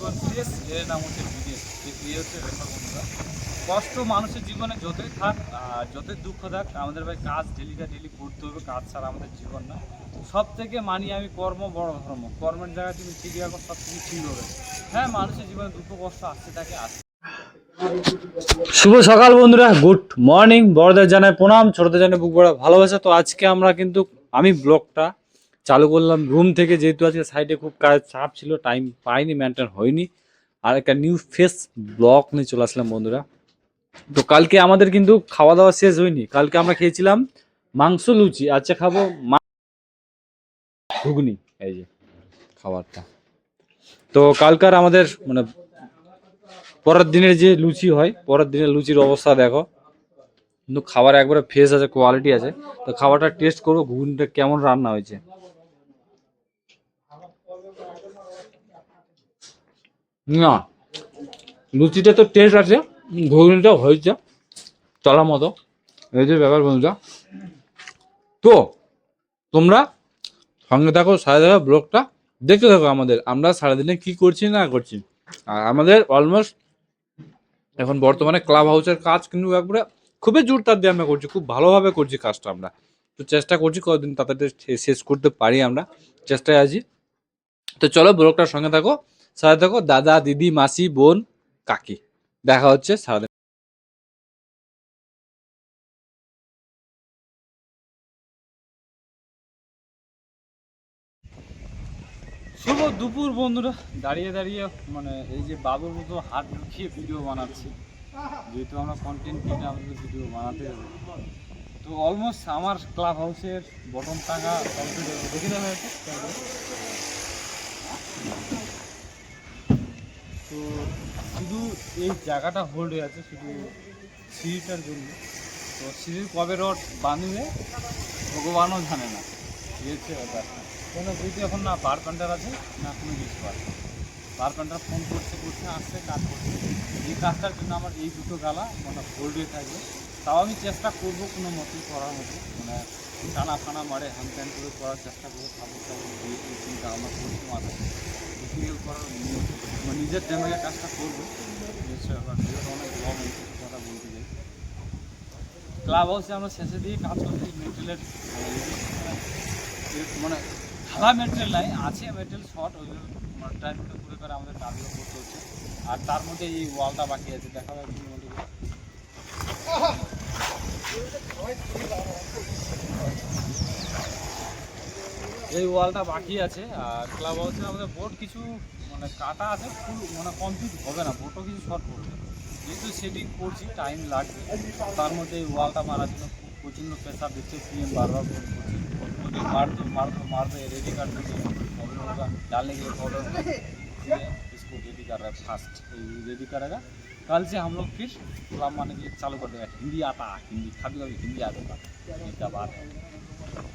জীবন শেষ, এর নাম হচ্ছে বিদেশ। এই হচ্ছে ব্যাপার বন্ধুরা। কষ্ট মানুষের জীবনে যতই থাক আর যতই দুঃখ থাক, আমাদের ভাই কাজ ডেলিটা ডেলি করতে হবে। কাজ ছাড়া আমাদের জীবন না। সব থেকে মানি আমি কর্ম বড় ধর্ম। কর্মের জায়গায় তুমি ঠিক রাখো, সব কিছু ঠিক হবে। হ্যাঁ, মানুষের জীবনে দুঃখ কষ্ট আসতে থাকে আসতে। শুভ সকাল বন্ধুরা, গুড মর্নিং। বড়দের জানায় প্রণাম, ছোটদের জানায় বুক ভরা ভালোবাসা। তো আজকে আমরা কিন্তু আমি ব্লগটা চালু করলাম রুম থেকে, যেহেতু আজকে সাইডে খুব কাজ চাপ ছিল, টাইম পাইনি, মেনটেন হয়নি। আর একটা নিউ ফেস ব্লগ নিয়ে চলে আসলাম বন্ধুরা। তো কালকে আমাদের কিন্তু খাওয়া দাওয়া শেষ হয়নি। কালকে আমরা খেয়েছিলাম মাংস লুচি, আজকে খাবো ঘুগনি। এই যে খাবারটা। তো কালকার আমাদের মানে পরের দিনের যে লুচি হয়, পরের দিনের লুচির অবস্থা দেখো। কিন্তু খাবার একবারে ফ্রেশ আছে, কোয়ালিটি আছে। তো খাবারটা টেস্ট করবো, ঘুগনিটা কেমন রান্না হয়েছে। না, লুচিটা তো টেস্ট আছে, ঘুগনিটা হয়েছে চলার মতো। এই যে ব্যাপার বন্ধুরা। তো তোমরা সঙ্গে থাকো, সাথে থাকো, ব্লগটা দেখতে থাকো। আমরা সারাদিনে কি করছি না করছি। আর আমাদের অলমোস্ট এখন বর্তমানে ক্লাব হাউসের কাজ কিন্তু একবারে খুবই জোরদার দিয়ে আমরা করছি, খুব ভালোভাবে করছি কাজটা আমরা। তো চেষ্টা করছি কতদিন তাড়াতাড়ি শেষ করতে পারি, আমরা চেষ্টায় আছি। তো চলো ব্লগটার সঙ্গে থাকো, সাথে থাকো। দাদা, দিদি, মাসি, বোন, কাকি, দেখা হচ্ছে সারাদিন। শুভ দুপুর বন্ধুরা। দাঁড়িয়ে দাঁড়িয়ে মানে এই যে বাবুর মতো হাত ঢুকিয়ে ভিডিও বানাচ্ছি, যেহেতু আমরা কন্টেন্ট কিনে আমাদের ভিডিও বানাতে হবে। তো অলমোস্ট আমার ক্লাব হাউসের বটন টাঙা কমপ্লিট হয়ে দেখে দেওয়া হয়েছে। তো শুধু এই জায়গাটা হোল্ড হয়ে আছে শুধু সিঁড়িটার জন্য। তো সিঁড়ির কবে রড বাঁধবে ভগবানও জানে না। এই হচ্ছে ব্যাপারটা। কেন যেহেতু এখন না কার্পেন্টার আছে না কোনো কিছু আছে। কার্পেন্টার ফোন করছে আসছে কাজ করছে। এই কাজটার জন্য আমার এই দুটো গালা মানে হোল্ড হয়ে থাকবে। তাও আমি চেষ্টা করবো কোনো মতোই করার মতো, মানে টানা ফানা মারে হ্যান্ড ত্যান করে করার চেষ্টা করবো। খাবার টাবার দিয়ে এই চিন্তা আমার করছে মাথায় টেকনিক্যাল করার মানে নিজের ড্যামেজের কাজটা করবো। অনেক লং কথা বলতে চাই। ক্লাব হাউসে আমরা শেষে দিয়ে কাজ করছি মেটেরিয়ালের মানে ঢালা মেটেরিয়াল নাই, আছে মেটেরিয়াল শর্ট, ওই মানে টাইম করে করে আমাদের কাজগুলো করতে হচ্ছে। আর তার মধ্যে এই ওয়ালটা বাকি আছে, দেখা যাচ্ছে এই ওয়ালটা বাকি আছে। আর ক্লাব হাউসে আমাদের বোর্ড কিছু মানে কাটা আছে, ফুল মানে কমপ্লিট হবে না, বোর্ডও কিছু শর্ট করবে। যেহেতু সেটিং করছি টাইম লাগবে। তার মধ্যে এই ওয়ালটা মারার জন্য খুব প্রচণ্ড প্রেশার দিচ্ছে, পিএম বারবার ফোন করছি। मारते रेडी कर दीजिए होगा डालने के लिए पाउडर इसको रेडी कर रहा है फास्ट रेडी करेगा। कल से हम लोग फिर क्लब माने के चालू कर देगा। हिंदी आता, हिंदी कभी कभी हिंदी आता था, এটা বাদ।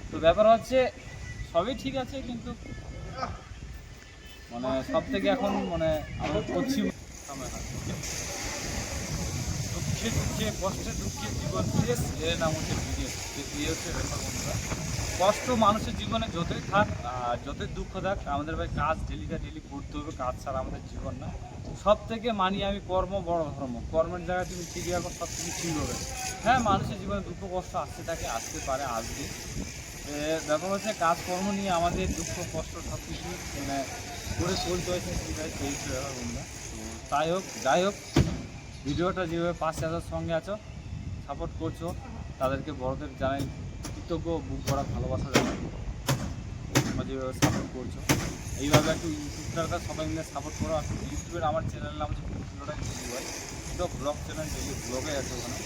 তো ব্যাপার হচ্ছে সবই ঠিক আছে, কিন্তু মানে সব থেকে এখন মানে আমরা করছি দুঃখে দুঃখে কষ্টে দুঃখে জীবন শেষ, এর নাম হচ্ছে বিদেশ। এই হচ্ছে ব্যাপার বন্ধুরা। কষ্ট মানুষের জীবনে যতই থাক আর যতই দুঃখ থাক, আমাদের ভাই কাজ ডেলিটা ডেলি করতে হবে। কাজ ছাড়া আমাদের জীবন না। সব থেকে মানি আমি কর্ম বড় ধর্ম। কর্মের জায়গায় তুমি ঠিক রাখো, সব কিছু ঠিক হবে। হ্যাঁ, মানুষের জীবনে দুঃখ কষ্ট আসতে থাকে, আসতে পারে, আসবে। ব্যাপার হচ্ছে কাজকর্ম নিয়ে আমাদের দুঃখ কষ্ট সব কিছু মানে করে চলতে হয়েছে, ঠিক আছে, সেই ব্যাপার বন্ধুরা। তো যাই হোক ভিডিওটা যেভাবে পাশে আসার সঙ্গে আছো, সাপোর্ট করছো, তাদেরকে বড়দের জানাই কৃতজ্ঞ, বুক ভরা ভালোবাসা জানাই। তোমরা যেভাবে সাপোর্ট করছো এইভাবে একটু ইউটিউবটা সবাই মিলে সাপোর্ট করো। আর ইউটিউবের আমার চ্যানেল নাম হচ্ছে তো ব্লগ চ্যানেল, ডেলি ব্লগে আছে ওখানে।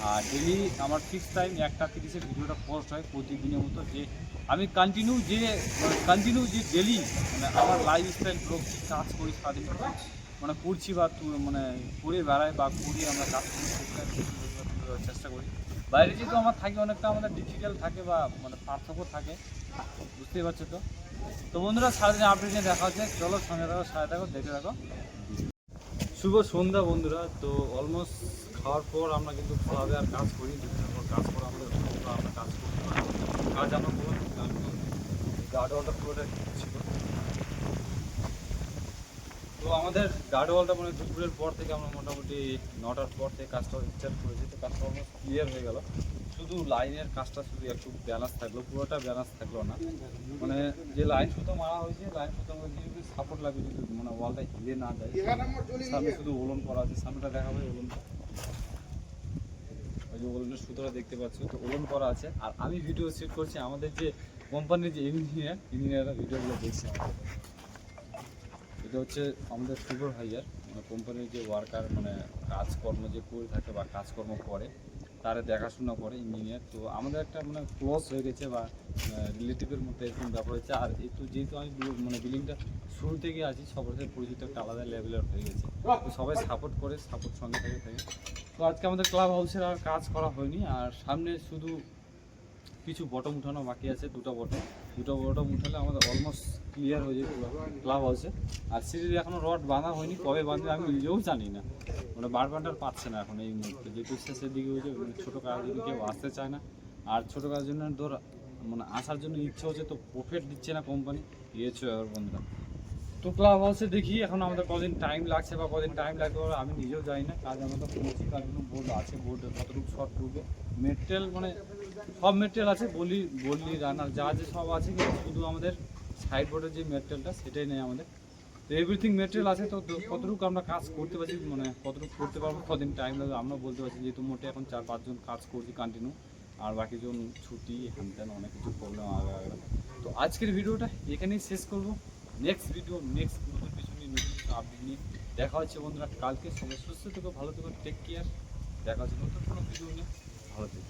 আর ডেলি আমার ফিক্স টাইম 1:30 ভিডিওটা পোস্ট হয় প্রতিদিনের মতো। যে আমি কন্টিনিউ যে ডেলি মানে আমার লাইফস্টাইল ব্লগ কী কাজ করি সারাদিন মানে করছি বা মানে করে বেড়াই বা করি আমরা কাজ করি, চেষ্টা করি। বাইরে যেহেতু আমার থাকে অনেকটা আমাদের ডিফিকাল্ট থাকে বা মানে পার্থক্য থাকে, বুঝতেই পারছো তো। তো বন্ধুরা সারাদিন আপডেট নিয়ে দেখা হচ্ছে, চলো সঙ্গে থাকো, সাথে থাকো, দেখে থাকো। শুভ সন্ধ্যা বন্ধুরা। তো অলমোস্ট খাওয়ার পর আমরা কিন্তু ভালোভাবে আর কাজ করি, কাজ করা আমাদের আমরা কাজ করতে পারি। কাজ আমরা কোনো গার্ড ওয়ালটা পুরোটা ছিল। তো আমাদের গার্ডওয়ালটা মানে দুপুরের পর থেকে আমরা মোটামুটি 9টার পর থেকে কাজটা স্টার্ট করেছি। তো কাজটা অলমোস্ট ক্লিয়ার হয়ে গেল। শুধু লাইনের কাজটা শুধু একটু ব্যালেন্স থাকলো, পুরোটা ব্যালেন্স থাকলো না। মানে যে লাইন সুতো মারা হয়েছে, লাইন সুতো মধ্যে যদি সাপোর্ট লাগবে, যদি মানে ওয়ালটা হিলে না যায়, সামনে শুধু ওলন করা আছে, সামনেটা দেখা হবে ওলনটা, ওই যে ওলনের সুতোটা দেখতে পাচ্ছ, তো ওলন করা আছে। আর আমি ভিডিও সেট করছি, আমাদের যে কোম্পানির যে ইঞ্জিনিয়াররা ভিডিওগুলো দেখছে। এটা হচ্ছে আমাদের সুপারভাইজার, মানে কোম্পানির যে ওয়ার্কার, মানে কাজকর্ম যে করে থাকে বা কাজকর্ম করে, তারা দেখাশোনা করে ইঞ্জিনিয়ার। তো আমাদের একটা মানে ক্লোজ হয়ে গেছে বা রিলেটিভের মধ্যে এরকম ব্যাপার হয়েছে। আর একটু যেহেতু আমি মানে বিল্ডিংটা শুরু থেকে আছি, সবার সাথে পরিচিত, একটা আলাদা লেভেলের হয়ে গেছে। তো সবাই সাপোর্ট করে, সাপোর্ট সঙ্গে থাকে। তো আজকে আমাদের ক্লাব হাউসের আর কাজ করা হয়নি, আর সামনে শুধু কিছু বটম উঠানো বাকি আছে, দুটো বটম উঠালে আমাদের অলমোস্ট ক্লিয়ার হয়ে যাবে ক্লাব হাউসে। আর সিঁড়ির এখনও রড বাঁধা হয়নি, কবে বাঁধবে আমি নিজেও জানি না। মানে বারবান্ডার পাচ্ছে না এখন এই মুহূর্তে, যেহেতু শেষের দিকে হয়েছে। মানে ছোটো কাজের জন্য কেউ আসতে চায় না, আর ছোটো কাজের জন্য ধর মানে আসার জন্য ইচ্ছে হচ্ছে, তো প্রফিট দিচ্ছে না কোম্পানি, ইয়েছে আর বন্ধুরা। তো ক্লাব হাউসে দেখি এখন আমাদের কদিন টাইম লাগছে বা কদিন টাইম লাগবে আমি নিজেও জানি না। কাজ আমাদের পৌঁছি, কাজ জন্য বোর্ড আছে, বোর্ডে কতটুকু শর্ট পড়বে, মেটেরিয়াল মানে সব মেটেরিয়াল আছে, বলি রানার যা আছে সব আছে, কিন্তু শুধু আমাদের সাইড বোর্ডের যে মেটেরিয়ালটা সেটাই নেই আমাদের। তো এভরিথিং মেটেরিয়াল আছে, তো কতটুকু আমরা কাজ করতে পারছি, মানে কতটুকু করতে পারবো, কদিন টাইম লাগবে আমরা বলতে পারছি, যেহেতু মোটে এখন 4-5 জন কাজ করছি কন্টিনিউ, আর বাকিজন ছুটি হ্যান ত্যান অনেক কিছু প্রবলেম আগে। তো আজকের ভিডিওটা এখানেই শেষ করব। নেক্সট ভিডিও, নেক্সট নতুন কিছু নিয়ে, নতুন কিছু আপডেট নিয়ে দেখা হচ্ছে বন্ধুরা কালকে। সবাই সুস্থ থেকো, ভালো থেকো, টেক কেয়ার। দেখা হচ্ছে নতুন কোনো ভিডিও নিয়ে, ভালো থেকো।